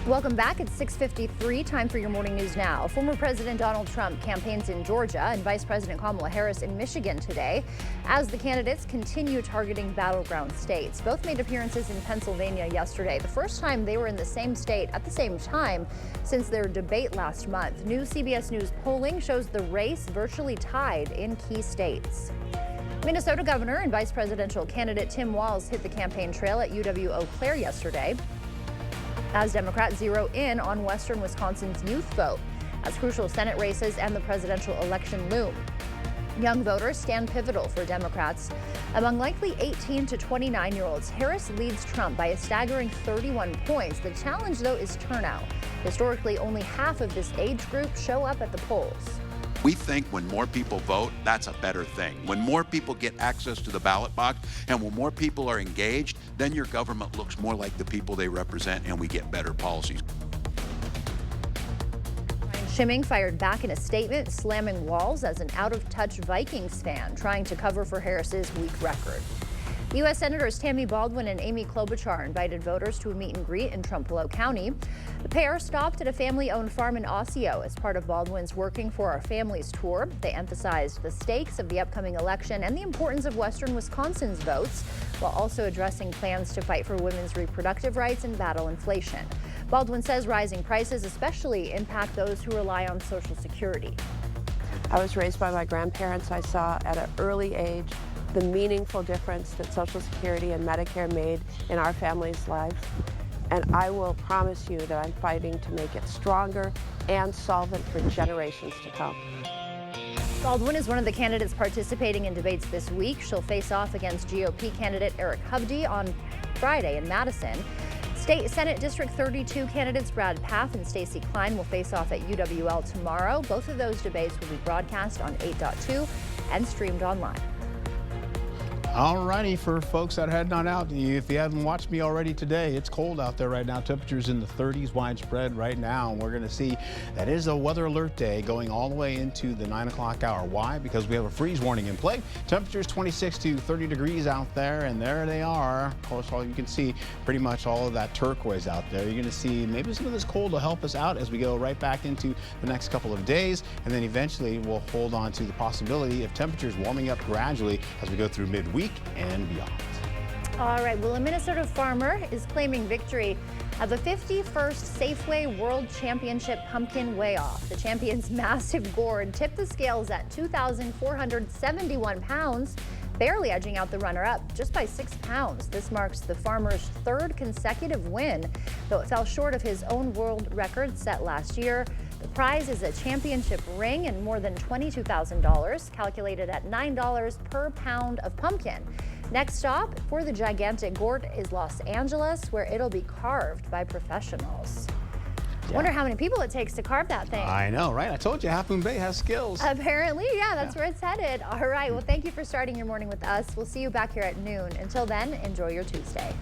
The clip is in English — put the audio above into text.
Welcome back. It's 6:53. Time for your morning news now. Former President Donald Trump campaigns in Georgia and Vice President Kamala Harris in Michigan today as the candidates continue targeting battleground states. Both made appearances in Pennsylvania yesterday, the first time they were in the same state at the same time since their debate last month. New CBS News polling shows the race virtually tied in key states. Minnesota Governor and Vice Presidential candidate Tim Walz hit the campaign trail at UW-Eau Claire yesterday as Democrats zero in on western Wisconsin's youth vote as crucial Senate races and the presidential election loom. Young voters stand pivotal for Democrats. Among likely 18 to 29-year-olds, Harris leads Trump by a staggering 31 points. The challenge, though, is turnout. Historically, only half of this age group show up at the polls. We think when more people vote, that's a better thing. When more people get access to the ballot box and when more people are engaged, then your government looks more like the people they represent and we get better policies. Schimming fired back in a statement, slamming Walz as an out-of-touch Vikings fan, trying to cover for Harris's weak record. U.S. Senators Tammy Baldwin and Amy Klobuchar invited voters to a meet and greet in Trumpereau County. The pair stopped at a family-owned farm in Osseo as part of Baldwin's Working for Our Families tour. They emphasized the stakes of the upcoming election and the importance of western Wisconsin's votes, while also addressing plans to fight for women's reproductive rights and battle inflation. Baldwin says rising prices especially impact those who rely on Social Security. I was raised by my grandparents. I saw at an early age the meaningful difference that Social Security and Medicare made in our family's lives. And I will promise you that I'm fighting to make it stronger and solvent for generations to come. Baldwin is one of the candidates participating in debates this week. She'll face off against GOP candidate Eric Hovde on Friday in Madison. State Senate District 32 candidates Brad Pfaff and Stacey Klein will face off at UWL tomorrow. Both of those debates will be broadcast on 8.2 and streamed online. All righty, for folks that are heading on out, if you haven't watched me already today, it's cold out there right now. Temperatures in the 30s widespread right now. And we're going to see that is a weather alert day going all the way into the 9 o'clock hour. Why? Because we have a freeze warning in play. Temperatures 26 to 30 degrees out there, and there they are. Of course, all you can see pretty much all of that turquoise out there. You're going to see maybe some of this cold will help us out as we go right back into the next couple of days, and then eventually we'll hold on to the possibility of temperatures warming up gradually as we go through midweek and beyond. All right, well, a Minnesota farmer is claiming victory at the 51st Safeway World Championship Pumpkin Weigh-Off. The champion's massive gourd tipped the scales at 2,471 pounds, barely edging out the runner-up just by 6 pounds. This marks the farmer's third consecutive win, though it fell short of his own world record set last year. The prize is a championship ring and more than $22,000, calculated at $9 per pound of pumpkin. Next stop for the gigantic gourd is Los Angeles, where it'll be carved by professionals. Yeah. Wonder how many people it takes to carve that thing. I know, right? I told you Half Moon Bay has skills. Apparently, yeah, that's where it's headed. All right, well, thank you for starting your morning with us. We'll see you back here at noon. Until then, enjoy your Tuesday.